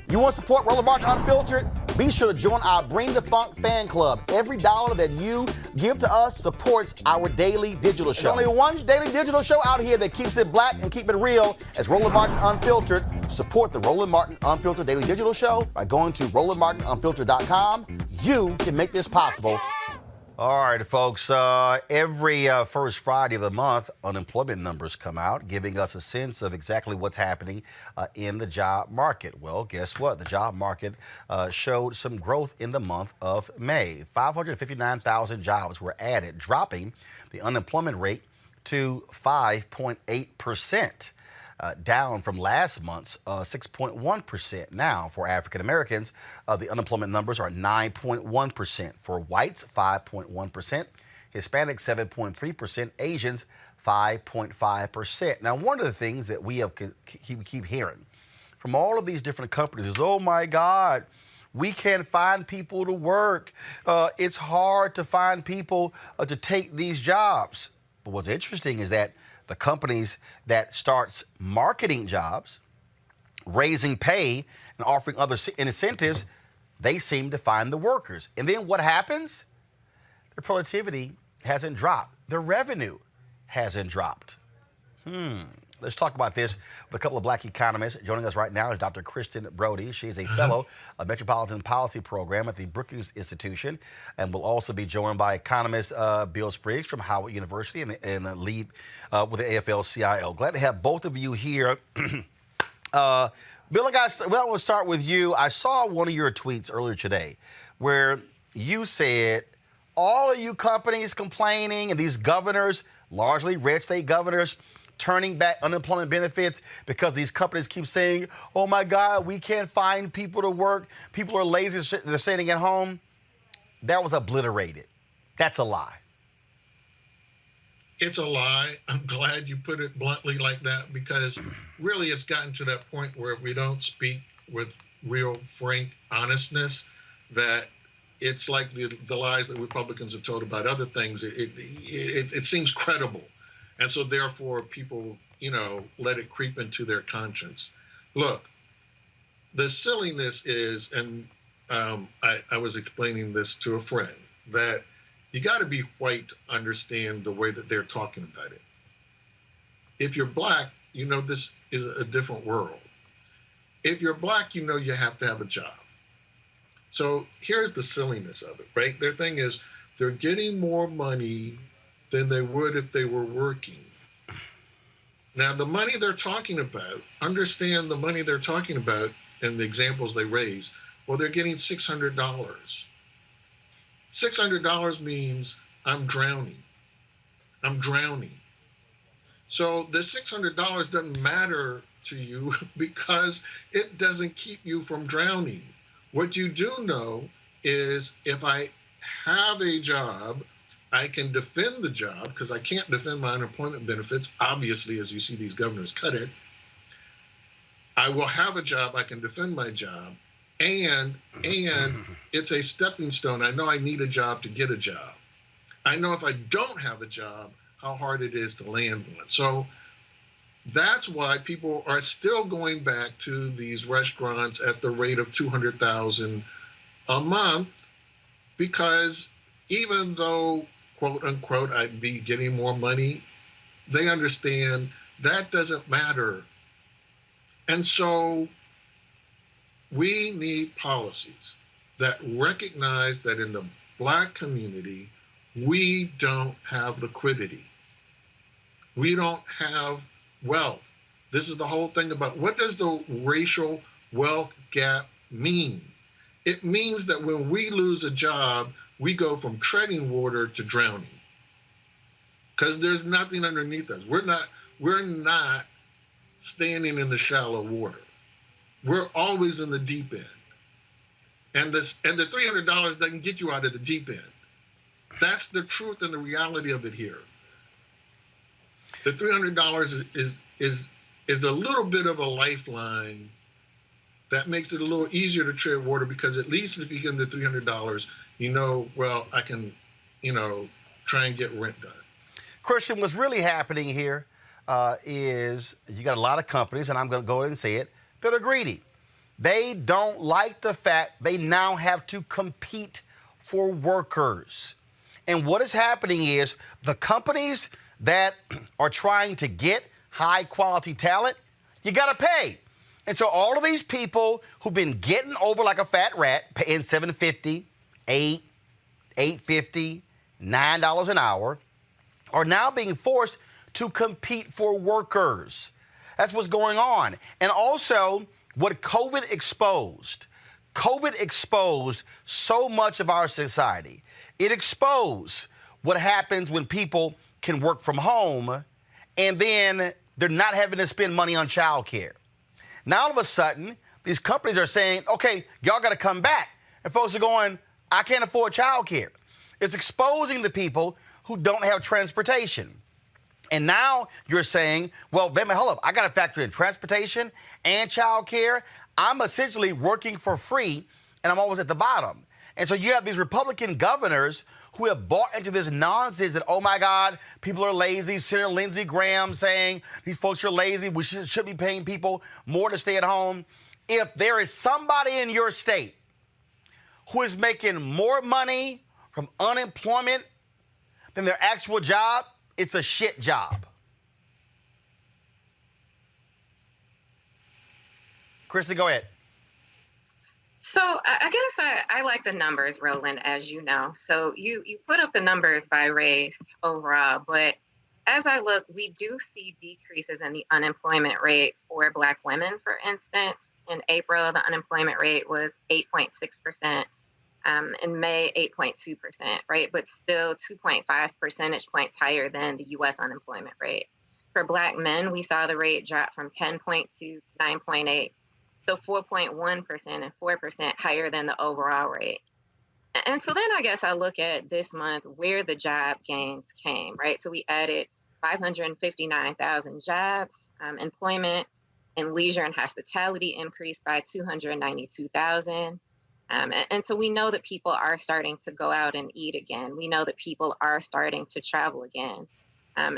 You want to support Roland Martin Unfiltered? Be sure to join our Bring the Funk fan club. Every dollar that you give to us supports our daily digital show. There's only one daily digital show out here that keeps it black and keep it real as Roland Martin Unfiltered. Support the Roland Martin Unfiltered daily digital show by going to RolandMartinUnfiltered.com. You can make this possible. All right, folks, every first Friday of the month, unemployment numbers come out, giving us a sense of exactly what's happening in the job market. Well, guess what? The job market showed some growth in the month of May. 559,000 jobs were added, dropping the unemployment rate to 5.8%. Down from last month's 6.1%. Now, for African Americans, the unemployment numbers are 9.1%. For whites, 5.1%. Hispanics, 7.3%. Asians, 5.5%. Now, one of the things that we keep hearing from all of these different companies is, oh my God, we can't find people to work. It's hard to find people to take these jobs. But what's interesting is that the companies that starts marketing jobs, raising pay, and offering other incentives, they seem to find the workers. And then what happens? Their productivity hasn't dropped. Their revenue hasn't dropped. Let's talk about this with a couple of black economists. Joining us right now is Dr. Kristen Broady. She is a fellow of Metropolitan Policy Program at the Brookings Institution, and will also be joined by Economist William Spriggs from Howard University and the lead with the AFL-CIO. Glad to have both of you here. Bill, I want to start with you. I saw one of your tweets earlier today where you said all of you companies complaining and these governors, largely red state governors, turning back unemployment benefits because these companies keep saying, oh my God, we can't find people to work. People are lazy, they're staying at home. That was obliterated. That's a lie. It's a lie. I'm glad you put it bluntly like that, because really it's gotten to that point where if we don't speak with real, frank honestness, that it's like the lies that Republicans have told about other things. It seems credible. And so therefore people, let it creep into their conscience. Look, the silliness is, and I was explaining this to a friend, that you got to be white to understand the way that they're talking about it. If you're black, this is a different world. If you're black, you have to have a job. So here's the silliness of it, right? Their thing is they're getting more money than they would if they were working. Now, the money they're talking about, understand the money they're talking about and the examples they raise, well, they're getting $600. $600 means I'm drowning. I'm drowning. So the $600 doesn't matter to you because it doesn't keep you from drowning. What you do know is if I have a job, I can defend the job because I can't defend my unemployment benefits, obviously, as you see these governors cut it. I will have a job, I can defend my job, and it's a stepping stone. I know I need a job to get a job. I know if I don't have a job, how hard it is to land one. So that's why people are still going back to these restaurants at the rate of $200,000 a month, because even though, quote unquote, I'd be getting more money, they understand that doesn't matter. And so we need policies that recognize that in the black community, we don't have liquidity. We don't have wealth. This is the whole thing about what does the racial wealth gap mean? It means that when we lose a job, we go from treading water to drowning, because there's nothing underneath us. We're not standing in the shallow water. We're always in the deep end. And the $300 doesn't get you out of the deep end. That's the truth and the reality of it here. The $300 is a little bit of a lifeline that makes it a little easier to tread water, because at least if you get the $300, well, I can, try and get rent done. Christian, what's really happening here is you got a lot of companies, and I'm going to go ahead and say it, that are greedy. They don't like the fact they now have to compete for workers. And what is happening is the companies that are trying to get high quality talent, you got to pay. And so all of these people who've been getting over like a fat rat, paying $7.50, $8, $8.50, $9 an hour, are now being forced to compete for workers. That's what's going on. And also, what COVID exposed so much of our society. It exposed what happens when people can work from home and then they're not having to spend money on childcare. Now, all of a sudden, these companies are saying, okay, y'all got to come back. And folks are going, I can't afford childcare. It's exposing the people who don't have transportation. And now you're saying, well, baby, hold up. I got to factor in transportation and childcare. I'm essentially working for free, and I'm always at the bottom. And so you have these Republican governors who have bought into this nonsense that, oh, my God, people are lazy. Senator Lindsey Graham saying these folks are lazy. We should be paying people more to stay at home. If there is somebody in your state who is making more money from unemployment than their actual job, it's a shit job. Kristen, go ahead. So I guess I like the numbers, Roland, as you know. So you put up the numbers by race overall, but as I look, we do see decreases in the unemployment rate for Black women, for instance. In April, the unemployment rate was 8.6%. In May, 8.2%, right? But still 2.5 percentage points higher than the U.S. unemployment rate. For Black men, we saw the rate drop from 10.2 to 9.8, so 4.1% and 4% higher than the overall rate. And so then I guess I look at this month where the job gains came, right? So we added 559,000 jobs, employment in leisure and hospitality increased by 292,000. And so we know that people are starting to go out and eat again. We know that people are starting to travel again.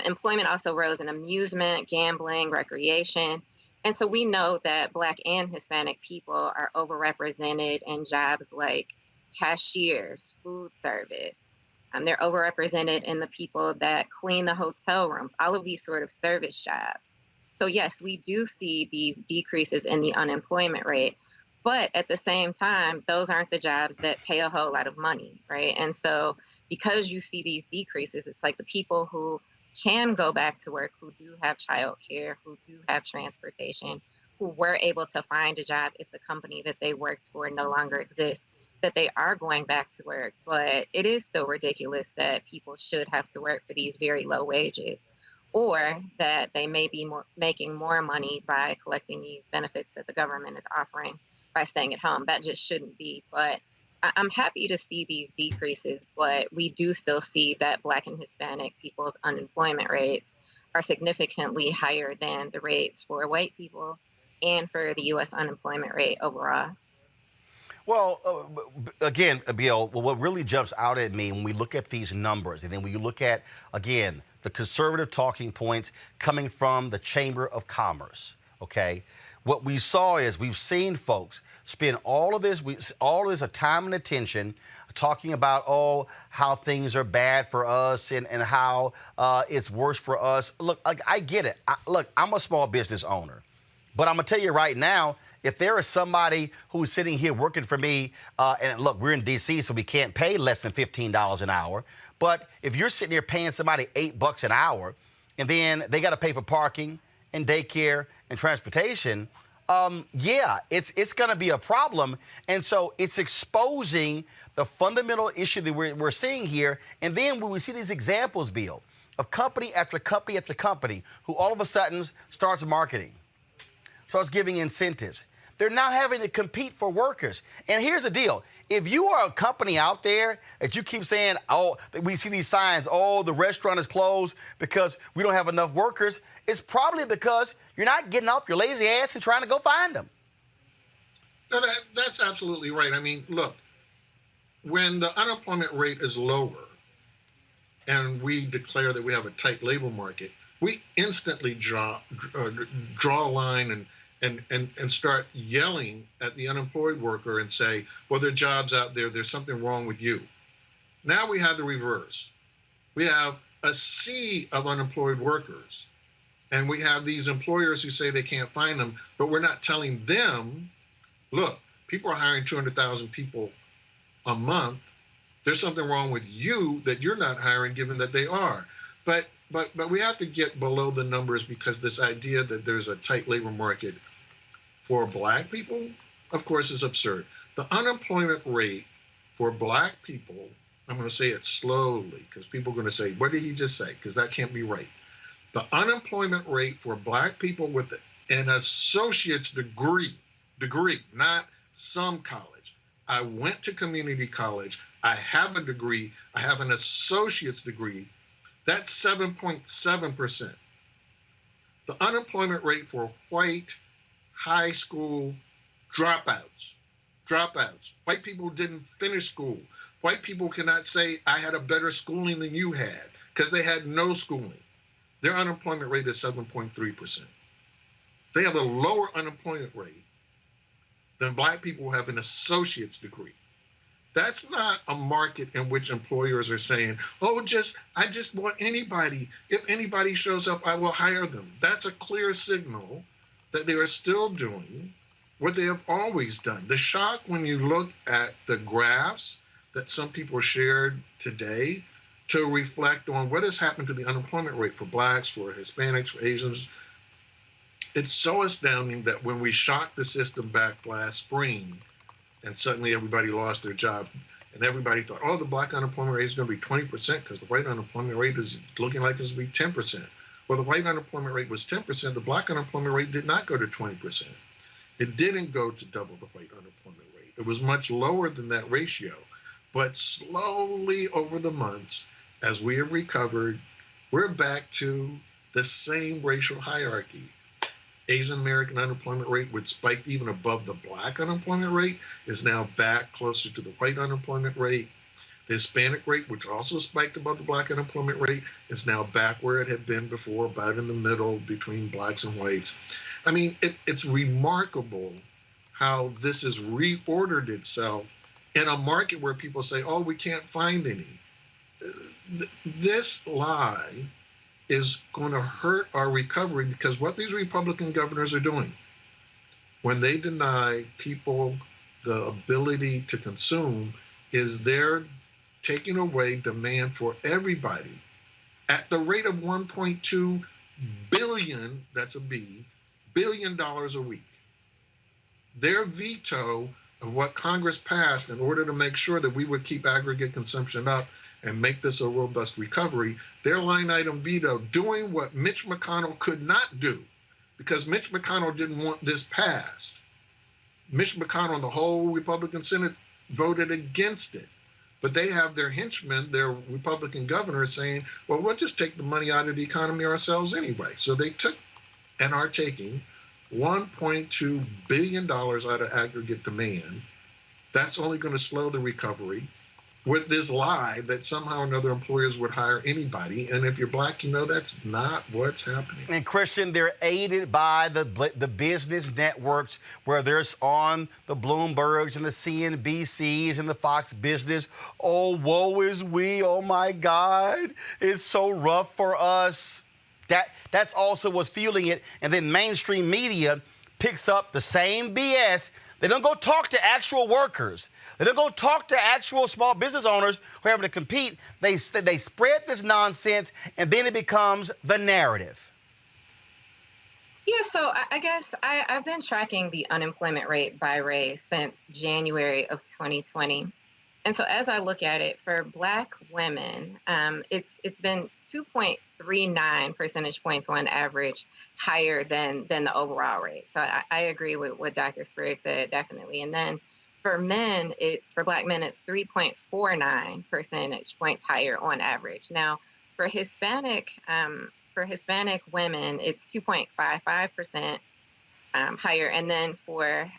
Employment also rose in amusement, gambling, recreation. And so we know that Black and Hispanic people are overrepresented in jobs like cashiers, food service. They're overrepresented in the people that clean the hotel rooms, all of these sort of service jobs. So yes, we do see these decreases in the unemployment rate. But at the same time, those aren't the jobs that pay a whole lot of money, right? And so because you see these decreases, it's like the people who can go back to work, who do have childcare, who do have transportation, who were able to find a job if the company that they worked for no longer exists, that they are going back to work. But it is still ridiculous that people should have to work for these very low wages, or that they may be making more money by collecting these benefits that the government is offering by staying at home. That just shouldn't be. But I'm happy to see these decreases, but we do still see that Black and Hispanic people's unemployment rates are significantly higher than the rates for white people and for the U.S. unemployment rate overall. Well, again, Bill, what really jumps out at me when we look at these numbers, and then when you look at, again, the conservative talking points coming from the Chamber of Commerce, okay? What we saw is we've seen folks spend all of this time and attention talking about, oh, how things are bad for us and how it's worse for us. Look, I get it. I'm a small business owner, but I'm going to tell you right now, if there is somebody who's sitting here working for me, and look, we're in D.C., so we can't pay less than $15 an hour. But if you're sitting here paying somebody $8 an hour, and then they got to pay for parking and daycare and transportation, it's going to be a problem. And so it's exposing the fundamental issue that we're seeing here. And then when we see these examples, Bill, of company after company after company who all of a sudden starts marketing, starts giving incentives, they're now having to compete for workers. And here's the deal. If you are a company out there that you keep saying, oh, we see these signs, oh, the restaurant is closed because we don't have enough workers, it's probably because you're not getting off your lazy ass and trying to go find them. No, that's absolutely right. I mean, look, when the unemployment rate is lower and we declare that we have a tight labor market, we instantly draw a line and start yelling at the unemployed worker and say, well, there are jobs out there, there's something wrong with you. Now we have the reverse. We have a sea of unemployed workers, and we have these employers who say they can't find them, but we're not telling them, look, people are hiring 200,000 people a month. There's something wrong with you that you're not hiring, given that they are. But we have to get below the numbers, because this idea that there's a tight labor market for Black people, of course, is absurd. The unemployment rate for Black people, I'm going to say it slowly because people are going to say, what did he just say? Because that can't be right. The unemployment rate for Black people with an associate's degree, not some college. I went to community college. I have a degree. I have an associate's degree. That's 7.7%. The unemployment rate for white high school dropouts, white people who didn't finish school, white people cannot say, I had a better schooling than you had, because they had no schooling. Their unemployment rate is 7.3%. They have a lower unemployment rate than Black people who have an associate's degree. That's not a market in which employers are saying, oh, I just want anybody. If anybody shows up, I will hire them. That's a clear signal that they are still doing what they have always done. The shock when you look at the graphs that some people shared today to reflect on what has happened to the unemployment rate for Blacks, for Hispanics, for Asians, it's so astounding that when we shocked the system back last spring and suddenly everybody lost their jobs and everybody thought, oh, the Black unemployment rate is going to be 20% because the white unemployment rate is looking like it's going to be 10%. Well, the white unemployment rate was 10%. The Black unemployment rate did not go to 20%. It didn't go to double the white unemployment rate. It was much lower than that ratio. But slowly over the months, as we have recovered, we're back to the same racial hierarchy. Asian American unemployment rate, which spiked even above the Black unemployment rate, is now back closer to the white unemployment rate. The Hispanic rate, which also spiked above the Black unemployment rate, is now back where it had been before, about in the middle between Blacks and whites. I mean, it's remarkable how this has reordered itself in a market where people say, oh, we can't find any. This lie is going to hurt our recovery, because what these Republican governors are doing when they deny people the ability to consume is they're taking away demand for everybody at the rate of $1.2 billion, that's a B, $billion a week. Their veto of what Congress passed in order to make sure that we would keep aggregate consumption up and make this a robust recovery, their line item veto doing what Mitch McConnell could not do, because Mitch McConnell didn't want this passed. Mitch McConnell and the whole Republican Senate voted against it. But they have their henchmen, their Republican governors, saying, well, we'll just take the money out of the economy ourselves anyway. So they took and are taking $1.2 billion out of aggregate demand. That's only going to slow the recovery, with this lie that somehow or another employers would hire anybody. And if you're Black, you know that's not what's happening. And Christian, they're aided by the business networks, where there's on the Bloombergs and the CNBCs and the Fox Business. Oh, woe is we. Oh, my God. It's so rough for us. That's also what's fueling it. And then mainstream media picks up the same BS. They don't go talk to actual workers. They don't go talk to actual small business owners who are having to compete. They spread this nonsense, and then it becomes the narrative. Yeah, so I guess I've been tracking the unemployment rate by race since January of 2020. And so as I look at it, for Black women, it's been 2.39 percentage points on average higher than the overall rate. So I agree with what Dr. Spriggs said, definitely. And then for men, for Black men, it's 3.49 percentage points higher on average. Now, for Hispanic women, it's 2.55% higher, and then for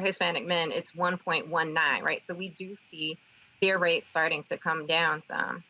Hispanic men, it's 1.19, right? So we do see their rates starting to come down some.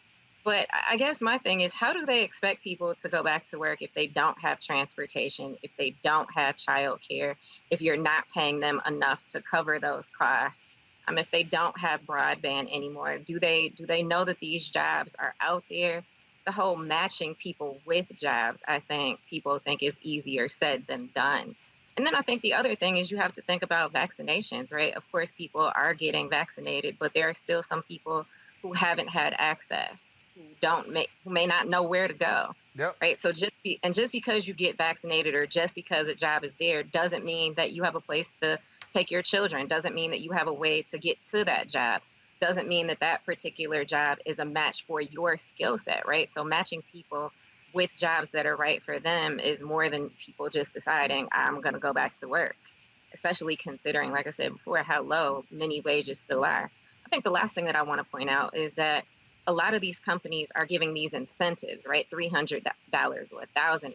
But I guess my thing is, how do they expect people to go back to work if they don't have transportation, if they don't have childcare, if you're not paying them enough to cover those costs? If they don't have broadband anymore, do they know that these jobs are out there? The whole matching people with jobs, I think people think is easier said than done. And then I think the other thing is you have to think about vaccinations, right? Of course, people are getting vaccinated, but there are still some people who haven't had access, who may not know where to go, Yep. right? So just because you get vaccinated or just because a job is there doesn't mean that you have a place to take your children. Doesn't mean that you have a way to get to that job. Doesn't mean that that particular job is a match for your skill set, right? So matching people with jobs that are right for them is more than people just deciding I'm going to go back to work, especially considering, like I said before, how low many wages still are. I think the last thing that I want to point out is that a lot of these companies are giving these incentives, right? $300 or $1,000.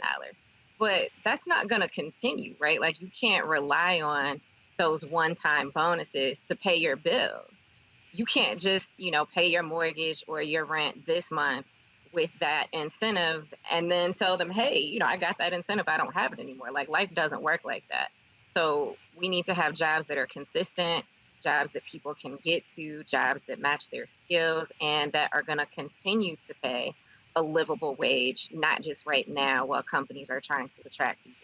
But that's not going to continue, right? Like you can't rely on those one-time bonuses to pay your bills. You can't just, pay your mortgage or your rent this month with that incentive and then tell them, hey, I got that incentive. I don't have it anymore. Like life doesn't work like that. So we need to have jobs that are consistent, jobs that people can get to, jobs that match their skills, and that are going to continue to pay a livable wage, not just right now while companies are trying to attract people.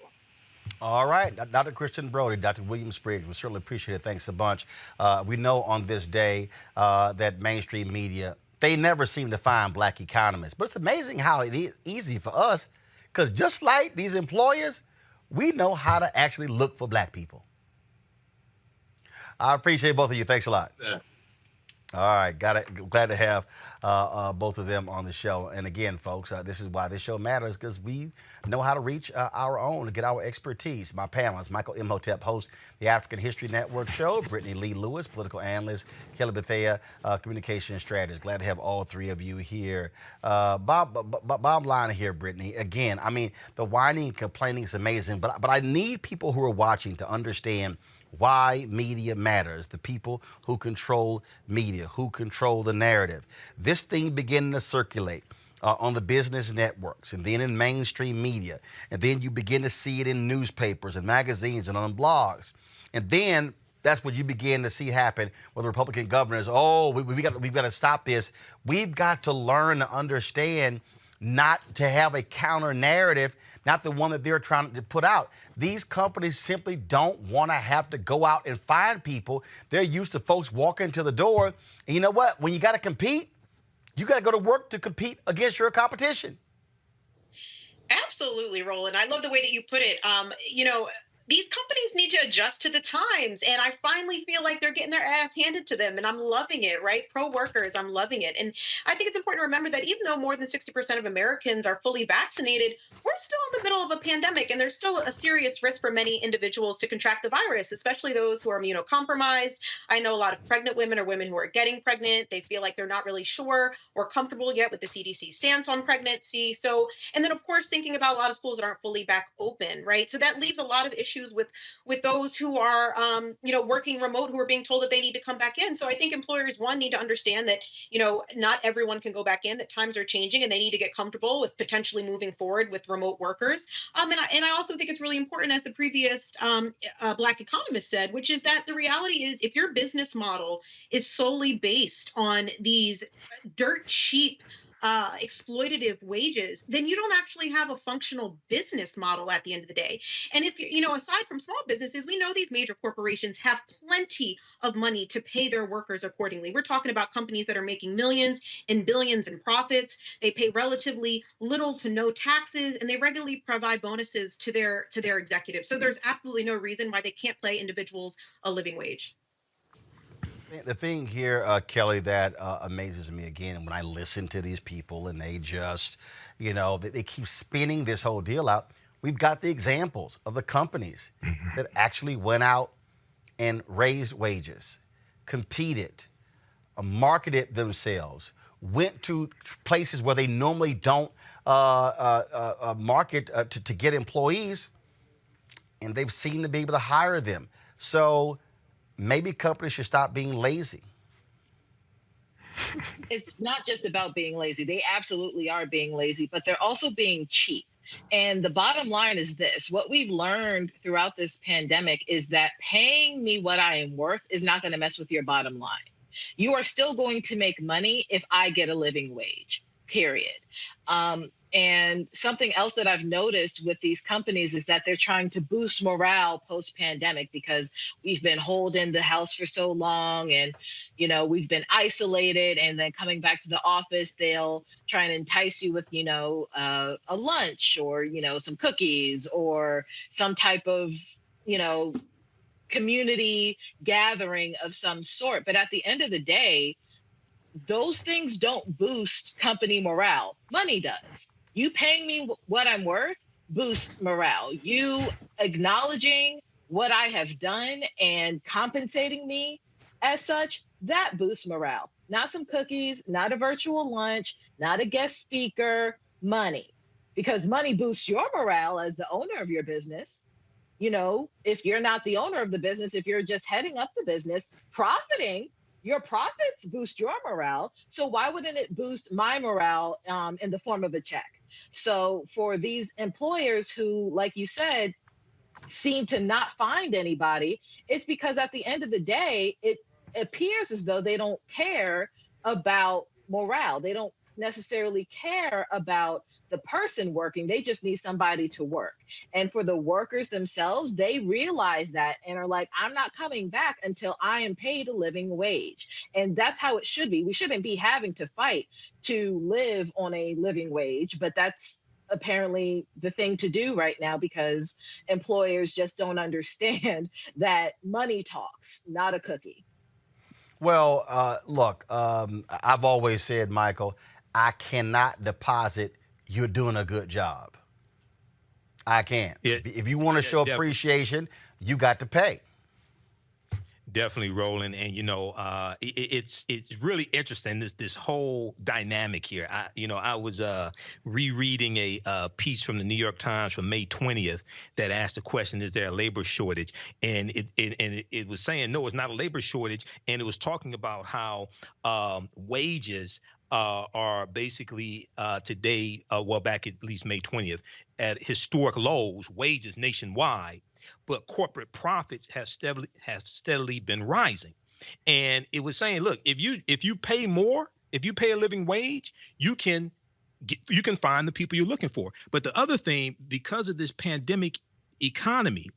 All right, Dr. Kristen Broady, Dr. William Spriggs, we certainly appreciate it. Thanks a bunch. We know on this day that mainstream media, they never seem to find black economists. But it's amazing how it is easy for us, because just like these employers, we know how to actually look for black people. I appreciate both of you. Thanks a lot. Yeah. All right, glad to have both of them on the show. And again, folks, this is why this show matters, because we know how to reach our own to get our expertise. My panelists: Michael Imhotep, host the African History Network show; Brittany Lee Lewis, political analyst; Kelly Bethea, communication strategist. Glad to have all three of you here. Bottom line here, Brittany. Again, the whining and complaining is amazing, but I need people who are watching to understand why media matters, the people who control media, who control the narrative. This thing beginning to circulate on the business networks and then in mainstream media, and then you begin to see it in newspapers and magazines and on blogs. And then that's what you begin to see happen with Republican governors. Oh, we've got to stop this. We've got to learn to understand not to have a counter narrative, not the one that they're trying to put out. These companies simply don't want to have to go out and find people. They're used to folks walking to the door. And you know what? When you got to compete, you got to go to work to compete against your competition. Absolutely, Roland. I love the way that you put it. These companies need to adjust to the times. And I finally feel like they're getting their ass handed to them. And I'm loving it, right? Pro workers, I'm loving it. And I think it's important to remember that even though more than 60% of Americans are fully vaccinated, we're still in the middle of a pandemic. And there's still a serious risk for many individuals to contract the virus, especially those who are immunocompromised. I know a lot of pregnant women or women who are getting pregnant. They feel like they're not really sure or comfortable yet with the CDC stance on pregnancy. So, and then of course, thinking about a lot of schools that aren't fully back open, right? So that leaves a lot of issues with those who are working remote, who are being told that they need to come back in. So I think employers, one, need to understand that not everyone can go back in, that times are changing and they need to get comfortable with potentially moving forward with remote workers. And I also think it's really important, as the previous Black economist said, which is that the reality is, if your business model is solely based on these dirt cheap exploitative wages, then you don't actually have a functional business model at the end of the day. And if aside from small businesses, we know these major corporations have plenty of money to pay their workers accordingly. We're talking about companies that are making millions and billions in profits. They pay relatively little to no taxes, and they regularly provide bonuses to their executives. So there's absolutely no reason why they can't pay individuals a living wage. The thing here, Kelly, that amazes me again, when I listen to these people and they just, they keep spinning this whole deal out. We've got the examples of the companies that actually went out and raised wages, competed, marketed themselves, went to places where they normally don't market to get employees, and they've seemed to be able to hire them. So maybe companies should stop being lazy. it's not just about being lazy. They absolutely are being lazy, but they're also being cheap. And the bottom line is this: what we've learned throughout this pandemic is that paying me what I am worth is not going to mess with your bottom line. You are still going to make money if I get a living wage, period. And something else that I've noticed with these companies is that they're trying to boost morale post-pandemic because we've been holed in the house for so long and, we've been isolated, and then coming back to the office, they'll try and entice you with, a lunch or, some cookies or some type of, community gathering of some sort. But at the end of the day, those things don't boost company morale. Money does. You paying me what I'm worth boosts morale. You acknowledging what I have done and compensating me as such, that boosts morale. Not some cookies, not a virtual lunch, not a guest speaker, money. Because money boosts your morale as the owner of your business. If you're not the owner of the business, if you're just heading up the business, profiting, your profits boost your morale. So why wouldn't it boost my morale in the form of a check? So for these employers who, like you said, seem to not find anybody, it's because at the end of the day, it appears as though they don't care about morale. They don't necessarily care about the person working. They just need somebody to work. And for the workers themselves, they realize that and are like, I'm not coming back until I am paid a living wage. And that's how it should be. We shouldn't be having to fight to live on a living wage, but that's apparently the thing to do right now because employers just don't understand that money talks, not a cookie. Well, look, I've always said, Michael, I cannot deposit you're doing a good job. I can't. If you want to show appreciation, you got to pay. Definitely, Roland, and it's really interesting this whole dynamic here. I was rereading a piece from the New York Times from May 20th that asked the question: is there a labor shortage? And it was saying no, it's not a labor shortage, and it was talking about how wages are basically today, back at least May 20th, at historic lows, wages nationwide, but corporate profits have steadily been rising. And it was saying, look, if you pay more, if you pay a living wage, you can find the people you're looking for. But the other thing, because of this pandemic economy,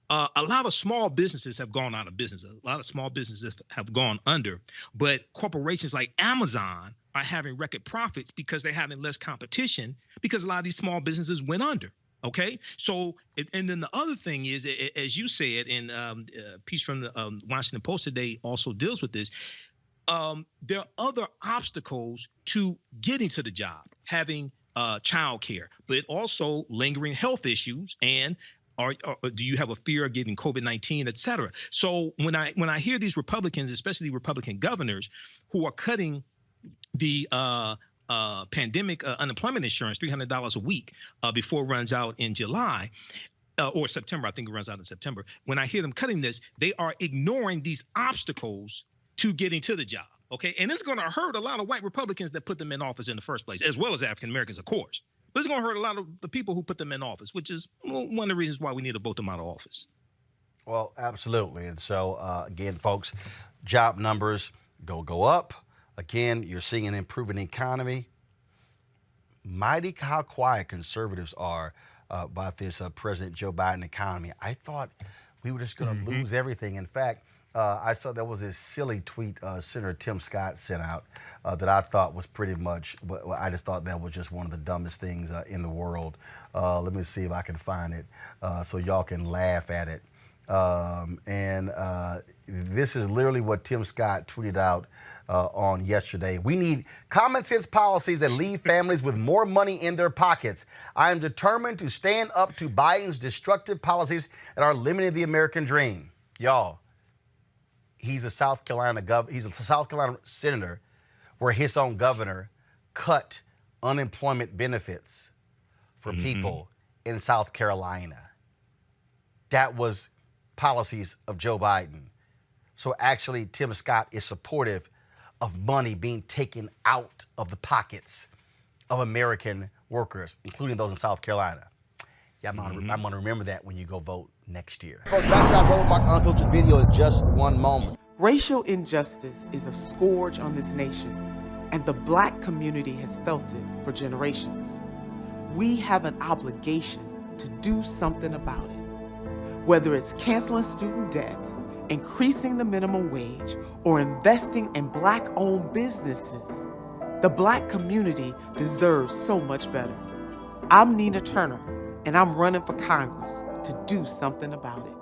a lot of small businesses have gone out of business. A lot of small businesses have gone under, but corporations like Amazon are having record profits because they're having less competition because a lot of these small businesses went under. Okay, so and then the other thing is, as you said, and a piece from the Washington Post today also deals with this. There are other obstacles to getting to the job, having childcare, but also lingering health issues and. Or do you have a fear of getting COVID-19, et cetera? So when I hear these Republicans, especially Republican governors, who are cutting the pandemic unemployment insurance, $300 a week before it runs out in July or September, I think it runs out in September. When I hear them cutting this, they are ignoring these obstacles to getting to the job. Okay, and it's going to hurt a lot of white Republicans that put them in office in the first place, as well as African Americans, of course. But it's going to hurt a lot of the people who put them in office, which is one of the reasons why we need to vote them out of office. Well, absolutely. And so, again, folks, job numbers go up. Again, you're seeing an improving economy. Mighty how quiet conservatives are about this President Joe Biden economy. I thought we were just going to lose everything. In fact, I saw there was this silly tweet Senator Tim Scott sent out that I thought was pretty much, I just thought that was just one of the dumbest things in the world. Let me see if I can find it so y'all can laugh at it. This is literally what Tim Scott tweeted out on yesterday. We need common sense policies that leave families with more money in their pockets. I am determined to stand up to Biden's destructive policies that are limiting the American dream. Y'all. He's a South Carolina senator where his own governor cut unemployment benefits for people in South Carolina. That was policies of Joe Biden. So actually, Tim Scott is supportive of money being taken out of the pockets of American workers, including those in South Carolina. Yeah, I'm gonna remember that when you go vote next year. Folks, back to our Roland Martin unfiltered video in just one moment. Racial injustice is a scourge on this nation, and the Black community has felt it for generations. We have an obligation to do something about it. Whether it's canceling student debt, increasing the minimum wage, or investing in Black-owned businesses, the Black community deserves so much better. I'm Nina Turner, and I'm running for Congress to do something about it.